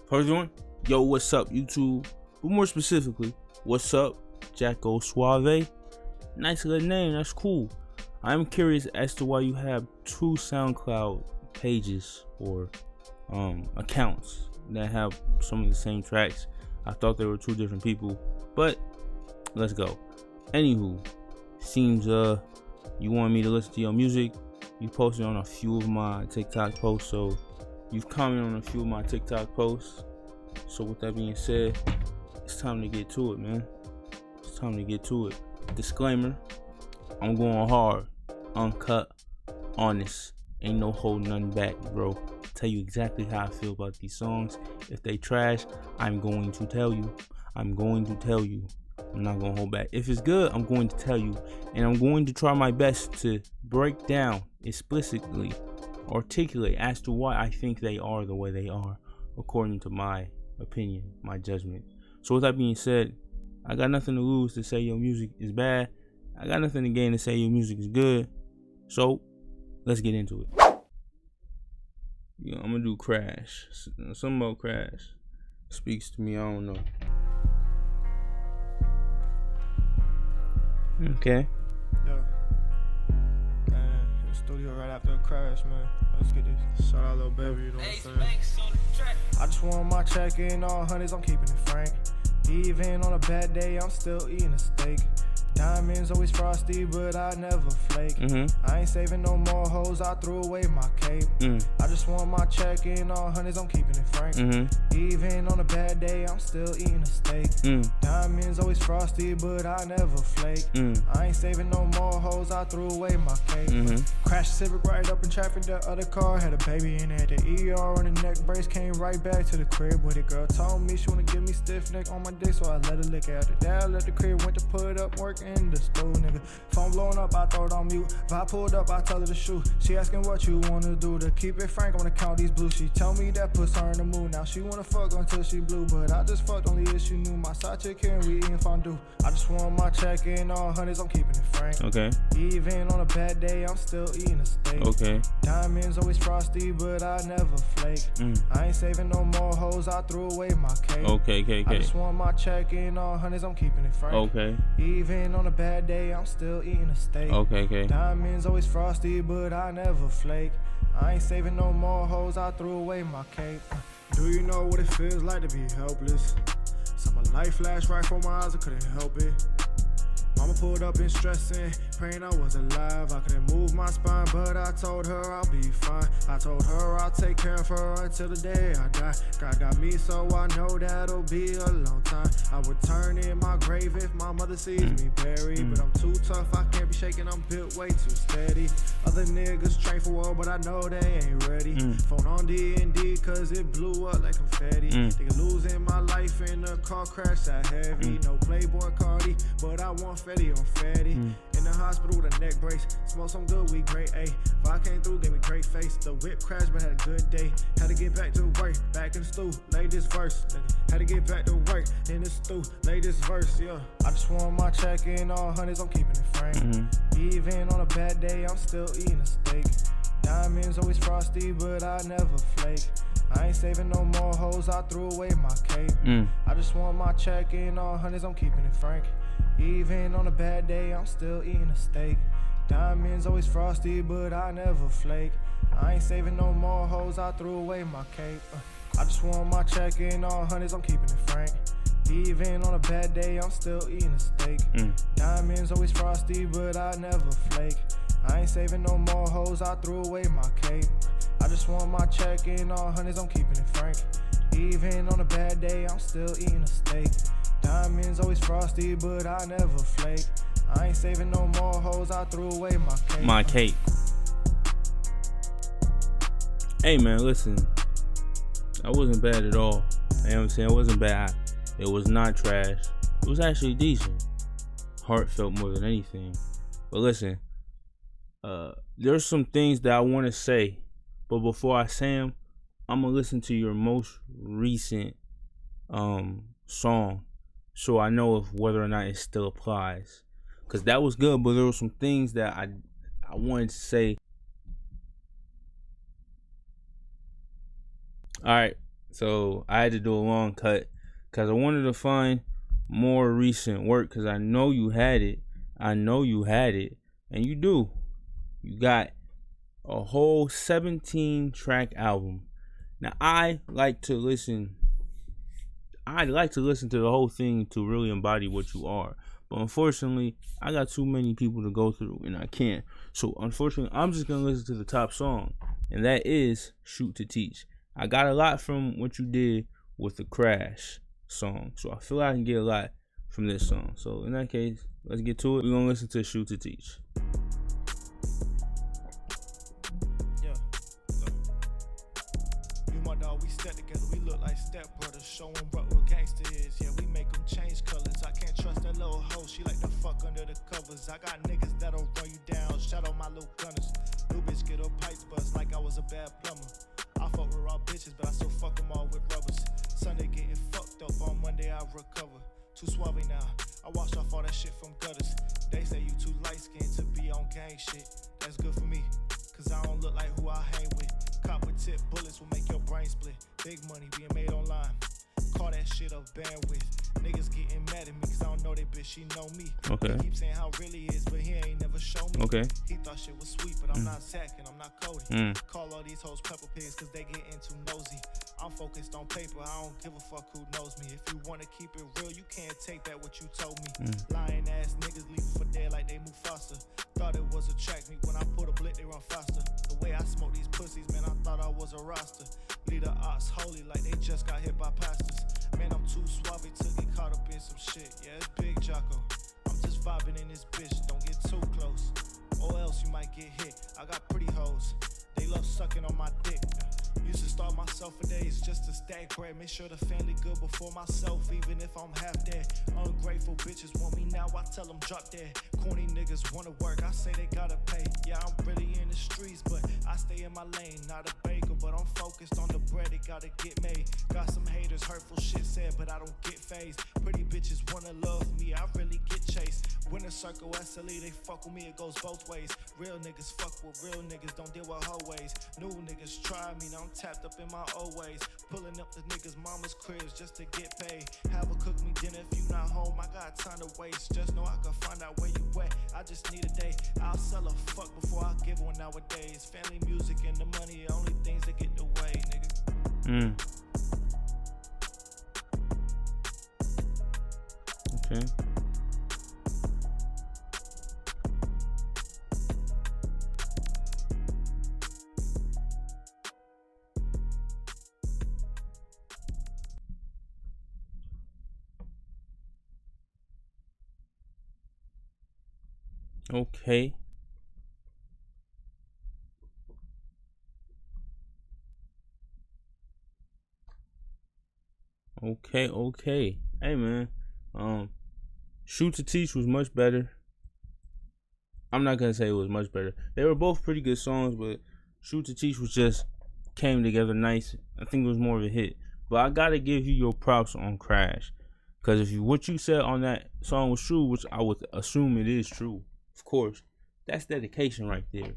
How you doing? Yo, what's up, YouTube? But more specifically, what's up, JackoSuave? Nice little name, that's cool. I'm curious as to why you have two SoundCloud pages or accounts that have some of the same tracks. I thought they were two different people, but let's go. Anywho, seems you want me to listen to your music. You posted on a few of my TikTok posts, so you've commented on a few of my TikTok posts. So with that being said, it's time to get to it, man. It's time to get to it. Disclaimer, I'm going hard, uncut, honest. Ain't no holding nothing back, bro. Tell you exactly how I feel about these songs. If they trash, I'm going to tell you. I'm not gonna hold back. If it's good, I'm going to tell you. And I'm going to try my best to break down explicitly, articulate as to why I think they are the way they are, according to my opinion, my judgment. So with that being said, I got nothing to lose to say your music is bad. I got nothing to gain to say your music is good. So let's get into it. I'm gonna do Crash. Something about Crash speaks to me. I don't know. Okay. Yeah. Man, in the studio right after a crash, man. Let's get this. Shout out, little baby, you know what I'm saying? I just want my check in all hundreds, I'm keeping it frank. Even on a bad day, I'm still eating a steak. Diamonds always frosty, but I never flake. I ain't saving no more hoes, I threw away my cape. I just want my check in all hundreds, I'm keeping it frank. Even on a bad day, I'm still eating a steak. Diamonds always frosty, but I never flake. I ain't saving no more hoes, I threw away my cape. Crashed Civic right up in traffic, the other car had a baby in it. The ER on the neck brace, came right back to the crib with it. Girl told me she wanna give me stiff neck on my dick, so I let her lick at it. Dad left the crib, went to put up work in the store, nigga. Phone blowing up, I throw it on mute. If I pulled up, I tell her to shoot. She asking what you wanna do. To keep it frank, I wanna count these blues. She tell me that puts her in the mood. Now she wanna fuck until she blue, but I just fucked only if she knew. My side chick here and we eating fondue. I just want my check in all hundreds, I'm keeping it frank. Okay. Even on a bad day, I'm still eating a steak. Okay. Diamonds always frosty, but I never flake. I ain't saving no more hoes, I threw away my cape. Okay. I just want my check in all hundreds, I'm keeping it frank. Okay. Even on a bad day, I'm still eating a steak. Okay. Diamonds always frosty, but I never flake. I ain't saving no more hoes, I threw away my cape. Do you know what it feels like to be helpless? Saw my life flash right before my eyes, I couldn't help it. Mama pulled up and stressing, praying I was alive. I couldn't move my spine, but I told her I'll be fine. I told her I'll take care of her until the day I die. God got me, so I know that'll be a long time. I would turn in my grave if my mother sees me buried. But I'm too tough, I can't be shaking, I'm built way too steady. Other niggas train for war, but I know they ain't ready. Phone on D&D, cause it blew up like confetti. Nigga losing my life in a car crash that heavy. No Playboy Cardi, but I want fatty on fatty. In the hospital with a neck brace. Smoke some good weed, great A. If I came through, gave me great face. The whip crashed, but had a good day. Had to get back to work, back in the stew, lay this verse. Had to get back to work, in the stew, lay this verse, yeah. I just want my check in all hundreds, I'm keeping it frank. Even on a bad day, I'm still eating a steak. Diamonds always frosty, but I never flake. I ain't saving no more hoes, I threw away my cape. I just want my check in all hundreds, I'm keeping it frank. Even on a bad day, I'm still eating a steak. Diamonds always frosty, but I never flake. I ain't saving no more hoes, I threw away my cape. I just want my check in all hundreds, I'm keeping it frank. Even on a bad day, I'm still eating a steak. Diamonds always frosty, but I never flake. I ain't saving no more hoes, I threw away my cape. I just want my check in all hundreds, I'm keeping it frank. Even on a bad day, I'm still eating a steak. Diamonds always frosty, but I never flake. I ain't saving no more hoes, I threw away my cape. Hey man, listen, that wasn't bad at all. You know what I'm saying? It wasn't bad. It was not trash. It was actually decent. Heartfelt more than anything. But listen, there's some things that I want to say, but before I say them, I'm gonna listen to your most recent song, so I know if whether or not it still applies. Cause that was good, but there were some things that I wanted to say. All right, So I had to do a long cut because I wanted to find more recent work because I know you had it. And you do. You got a whole 17 track album. Now I like to listen to the whole thing to really embody what you are. But unfortunately, I got too many people to go through and I can't. So unfortunately, I'm just gonna listen to the top song, and that is Shoot to Teach. I got a lot from what you did with the Crash song. So I feel like I can get a lot from this song. So in that case, let's get to it. We're gonna listen to Shoot to Teach. We step together, we look like step brothers, show them what real gangster is. Yeah, we make them change colors. I can't trust that little hoe, she like to fuck under the covers. I got niggas that'll run you down, shout out my little gunners. New bitch get her pipes bust like I was a bad plumber. I fuck with raw bitches, but I still fuck them all with rubbers. Sunday getting fucked up, on Monday I recover. Too suave now, I washed off all that shit from gutters. They say you too light skinned to be on gang shit. That's good for me, cause I don't look like who I hang with. Copper tip bullets will make your brain split. Big money being made online. Call that shit up bandwidth. Niggas getting mad at me cause I don't know that bitch, she know me. Okay. He keep saying how it really is, but he ain't never show me. Okay. He thought shit was sweet, but I'm not Zach and I'm not Cody. Call all these hoes pepper pigs cause they getting too nosy. I'm focused on paper, I don't give a fuck who knows me. If you wanna keep it real, you can't take back what you told me. Lying ass niggas leaving for dead like they move faster. Thought it was a track meet, when I put a blick they run faster. The way I smoke these pussies, man, I thought I was a roster. Lead the ox holy like they just got hit by pastors. Man, I'm too suave to get caught up in some shit. Yeah, it's Big Jocko. I'm just vibing in this bitch, don't get too close, or else you might get hit. I got pretty hoes, they love sucking on my dick. Used to starve myself for days just to stack bread. Make sure the family good before myself, even if I'm half dead. Ungrateful bitches want me now, I tell them drop dead. Corny niggas wanna work, I say they gotta pay. Yeah, I'm really in the streets, but I stay in my lane. Not a baker, but I'm focused on the bread, it gotta get made. Got some haters, hurtful shit said, but I don't get phased. Pretty bitches wanna love me, I really get chased. Winner circle SLE, they fuck with me, it goes both ways. Real niggas fuck with real niggas, don't deal with hoe ways. New niggas try me, now I'm tapped up in my old ways. Pulling up the niggas' mama's cribs just to get paid. Have a cook me dinner if you not home, I got time to waste. Just know I can find out where you at, I just need a day. I'll sell a fuck before I give one nowadays. Family, music, and the money, the only things that get the way, nigga. Okay. Okay. Okay. Hey man. Shoot to Teach was much better. I'm not gonna say it was much better. They were both pretty good songs, but Shoot to Teach was just came together nice. I think it was more of a hit. But I gotta give you your props on Crash. Cause if what you said on that song was true, which I would assume it is true, of course, that's dedication right there.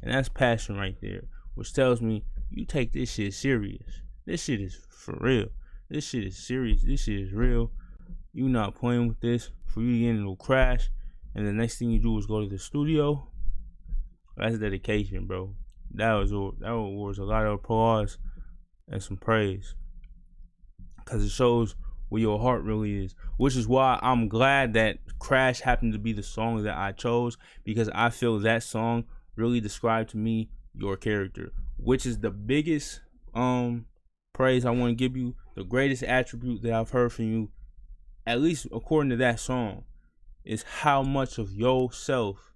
And that's passion right there. Which tells me you take this shit serious. This shit is for real. This shit is serious. This shit is real. You not playing with this. For you to get into a Crash, and the next thing you do is go to the studio. That's dedication, bro. That was a lot of applause and some praise. Cause it shows where your heart really is. Which is why I'm glad that Crash happened to be the song that I chose, because I feel that song really described to me your character, which is the biggest praise I want to give you, the greatest attribute that I've heard from you, at least according to that song, is how much of yourself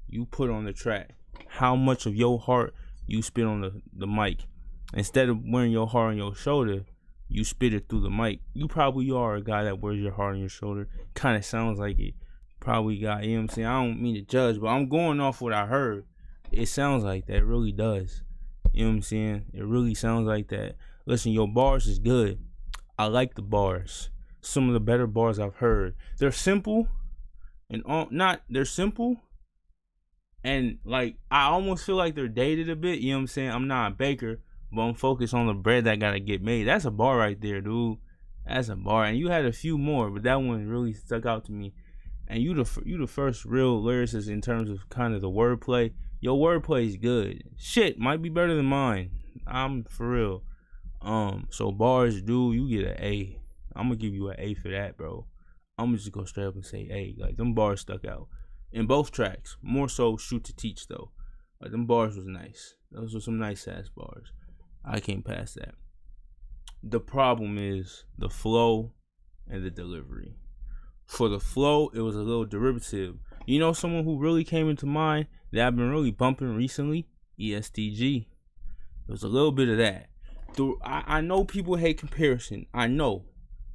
you put on the track, how much of your heart you spit on the mic. Instead of wearing your heart on your shoulder, you spit it through the mic. You probably are a guy that wears your heart on your shoulder. Kind of sounds like it. Probably got, you know what I'm saying? I don't mean to judge, but I'm going off what I heard. It sounds like that. It really does. You know what I'm saying? It really sounds like that. Listen, your bars is good. I like the bars. Some of the better bars I've heard. They're simple and they're simple, and like I almost feel like they're dated a bit. You know what I'm saying? I'm not a baker, but I'm focused on the bread that gotta get made. That's a bar right there, dude. That's a bar. And you had a few more, but that one really stuck out to me. And you the first real lyricist in terms of kind of the wordplay. Your wordplay is good. Shit, might be better than mine. I'm for real. So bars, dude, you get an A. I'm gonna give you an A for that, bro. I'm gonna just go straight up and say A. Like, them bars stuck out in both tracks. More so Shoot to Teach though. Like, them bars was nice. Those were some nice ass bars. I came past that. The problem is the flow and the delivery. For the flow, it was a little derivative. You know, someone who really came into mind that I've been really bumping recently? ESTG. There was a little bit of that. I know people hate comparison. I know.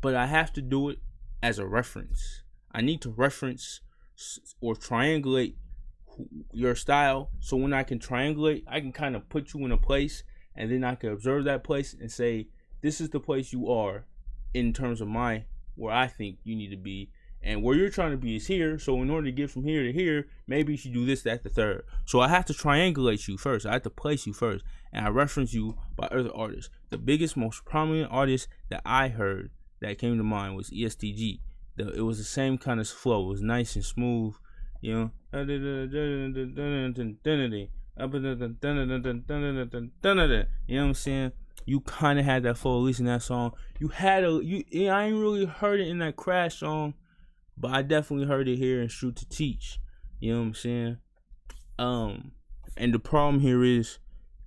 But I have to do it as a reference. I need to reference or triangulate your style. So when I can triangulate, I can kind of put you in a place. And then I can observe that place and say, this is the place you are in terms of where I think you need to be. And where you're trying to be is here. So in order to get from here to here, maybe you should do this, that, the third. So I have to triangulate you first. I have to place you first. And I reference you by other artists. The biggest, most prominent artist that I heard that came to mind was ESTG. It was the same kind of flow. It was nice and smooth. You know? You know what I'm saying? You kind of had that flow, at least in that song. I ain't really heard it in that Crash song, but I definitely heard it here in Shoot to Teach. You know what I'm saying? And the problem here is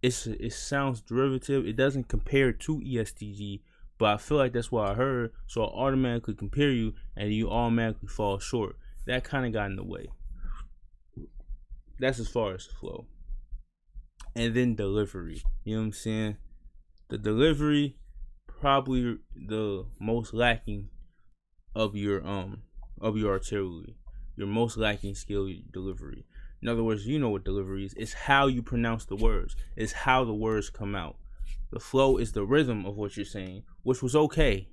it sounds derivative. It doesn't compare to ESTG, but I feel like that's what I heard, so I automatically compare you, and you automatically fall short. That kind of got in the way. That's as far as the flow. And then delivery. You know what I'm saying? The delivery, probably the most lacking of your artillery. Your most lacking skill, delivery. In other words, you know what delivery is. It's how you pronounce the words. It's how the words come out. The flow is the rhythm of what you're saying, which was okay.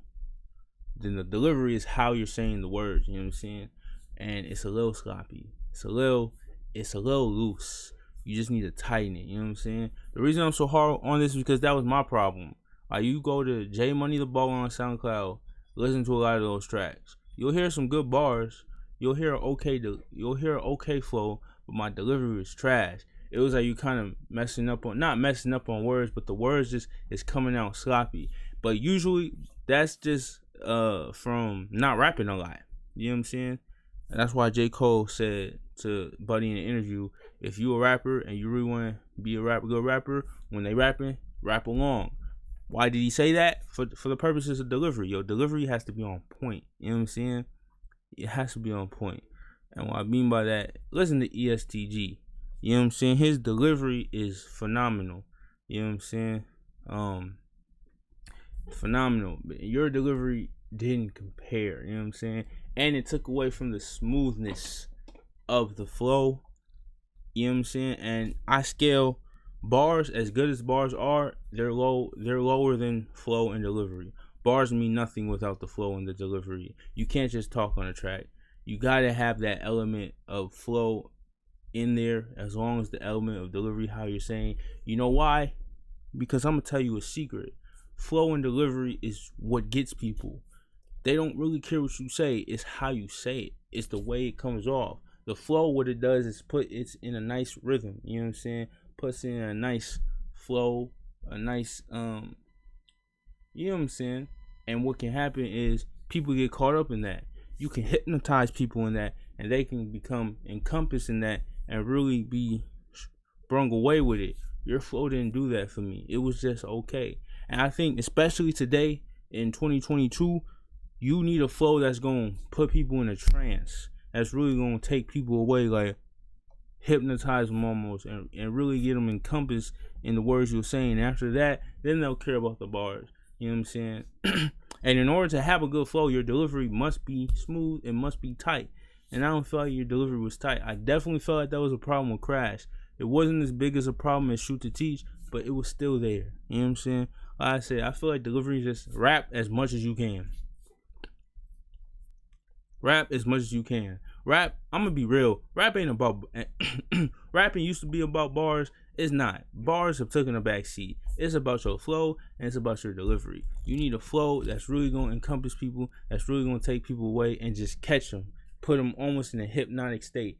Then the delivery is how you're saying the words. You know what I'm saying? And it's a little sloppy. It's a little loose. You just need to tighten it. You know what I'm saying? The reason I'm so hard on this is because that was my problem. You go to JaeMoye the Baller on SoundCloud, listen to a lot of those tracks. You'll hear some good bars. You'll hear an okay flow, but my delivery was trash. It was like you kind of not messing up on words, but the words just is coming out sloppy. But usually that's just from not rapping a lot. You know what I'm saying? And that's why J. Cole said to Buddy in the interview, if you a rapper and you really want to be a good rapper, when they rapping, rap along. Why did he say that? For the purposes of delivery. Your delivery has to be on point. You know what I'm saying? It has to be on point. And what I mean by that, listen to ESTG. You know what I'm saying? His delivery is phenomenal. You know what I'm saying? Phenomenal. But your delivery didn't compare. You know what I'm saying? And it took away from the smoothness of the flow. You know what I'm saying? And I scale bars, as good as bars are, they're lower than flow and delivery. Bars mean nothing without the flow and the delivery. You can't just talk on a track. You gotta have that element of flow in there, as long as the element of delivery, how you're saying. You know why? Because I'm gonna tell you a secret. Flow and delivery is what gets people. They don't really care what you say. It's how you say it. It's the way it comes off. The flow, what it does is it's in a nice rhythm. You know what I'm saying? Puts in a nice flow, a nice you know what I'm saying? And what can happen is people get caught up in that. You can hypnotize people in that, and they can become encompassed in that and really be sprung away with it. Your flow didn't do that for me. It was just okay. And I think especially today in 2022, you need a flow that's going to put people in a trance. That's really going to take people away, like hypnotize them almost, and really get them encompassed in the words you're saying. After that, then they'll care about the bars. You know what I'm saying? And in order to have a good flow, your delivery must be smooth. It must be tight. And I don't feel like your delivery was tight. I definitely felt like that was a problem with Crash. It wasn't as big as a problem as Shoot to Teach, but it was still there. You know what I'm saying? Like I said, I feel like delivery is just rap as much as you can. Rap as much as you can. Rap, I'm gonna be real. Rap ain't about rapping used to be about bars, It's not. Bars have taken a back seat. It's about your flow and it's about your delivery. You need a flow that's really going to encompass people, that's really going to take people away and just catch them, put them almost in a hypnotic state,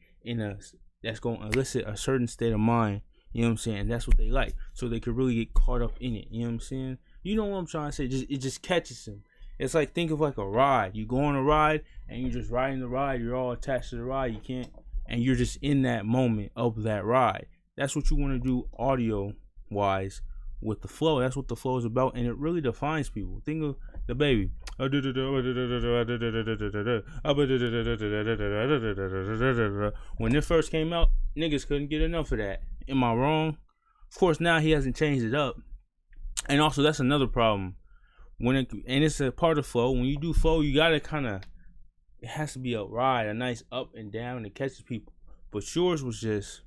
that's going to elicit a certain state of mind. You know what I'm saying? And that's what they like, so they could really get caught up in it. You know what I'm saying? You know what I'm trying to say? It just catches them. It's like, think of like a ride. You go on a ride and you're just riding the ride. You're all attached to the ride. And you're just in that moment of that ride. That's what you want to do audio wise with the flow. That's what the flow is about, and it really defines people. Think of the baby. When it first came out, niggas couldn't get enough of that. Am I wrong? Of course, now he hasn't changed it up. And also, that's another problem. And it's a part of flow. When you do flow, you gotta it has to be a ride, a nice up and down that catches people. But yours was just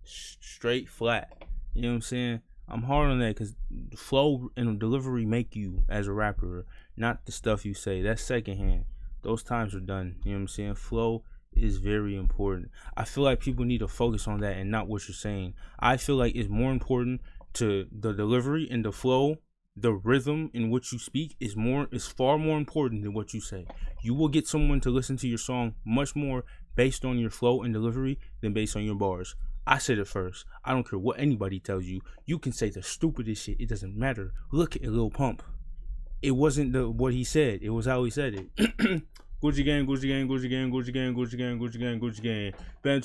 straight flat. You know what I'm saying? I'm hard on that because flow and delivery make you as a rapper, not the stuff you say. That's secondhand. Those times are done. You know what I'm saying? Flow is very important. I feel like people need to focus on that and not what you're saying. I feel like it's more important to the delivery and the flow. The rhythm in which you speak is far more important than what you say. You will get someone to listen to your song much more based on your flow and delivery than based on your bars. I said it first. I don't care what anybody tells you. You can say the stupidest shit. It doesn't matter. Look at Lil Pump. It wasn't what he said. It was how he said it. Gucci gang, Gucci gang, Gucci gang, Gucci gang, Gucci gang, Gucci gang, Gucci gang. Ben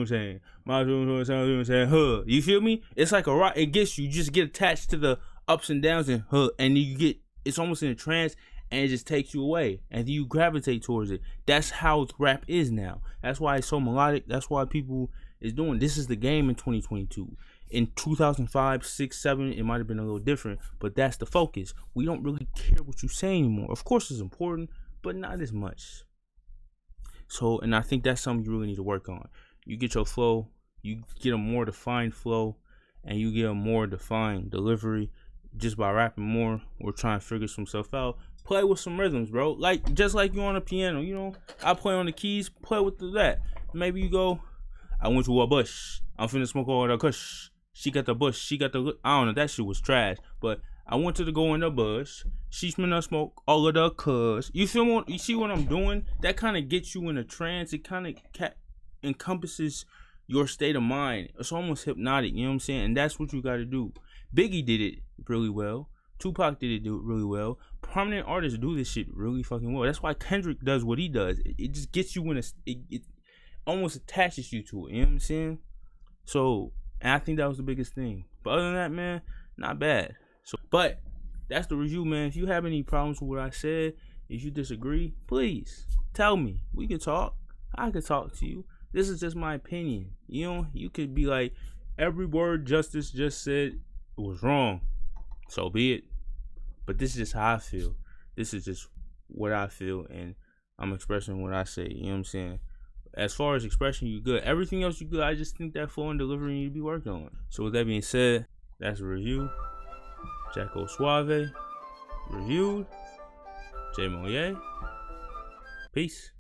saying, my saying, you feel me? It's like a rock. It gets you. You just get attached to the ups and downs and it's almost in a trance, and it just takes you away, and you gravitate towards it. That's how rap is now. That's why it's so melodic. That's why people is doing this. Is the game in 2022. In 2005, 6, 7, it might have been a little different, but that's the focus. We don't really care what you say anymore. Of course, it's important, but not as much. So, and I think that's something you really need to work on. You get your flow, you get a more defined flow, and you get a more defined delivery. Just by rapping more, we're trying to figure some stuff out. Play with some rhythms, bro. Like, just like you on a piano, you know, I play on the keys, play with that. Maybe you go, I went to a bush, I'm finna smoke all the kush. She got the bush, she got the, I don't know, that shit was trash. But I went to go in the bush, she's finna smoke all of the kush. You feel me? You see what I'm doing? That kind of gets you in a trance. It kind of encompasses your state of mind. It's almost hypnotic, you know what I'm saying? And that's what you got to do. Biggie did it really well. Tupac did it really well. Prominent artists do this shit really fucking well. That's why Kendrick does what he does. It just gets you in it almost attaches you to it. You know what I'm saying? So, and I think that was the biggest thing. But other than that, man, not bad. So, but that's the review, man. If you have any problems with what I said, if you disagree, please tell me. We can talk. I can talk to you. This is just my opinion. You know, you could be like, every word Justice just said was wrong. So be it. But this is just how I feel. This is just what I feel, and I'm expressing what I say. You know what I'm saying? As far as expression, you good. Everything else you good. I just think that flow and delivery need to be worked on. So with that being said, that's a review. JackoSuave reviewed. JaeMoye. Peace.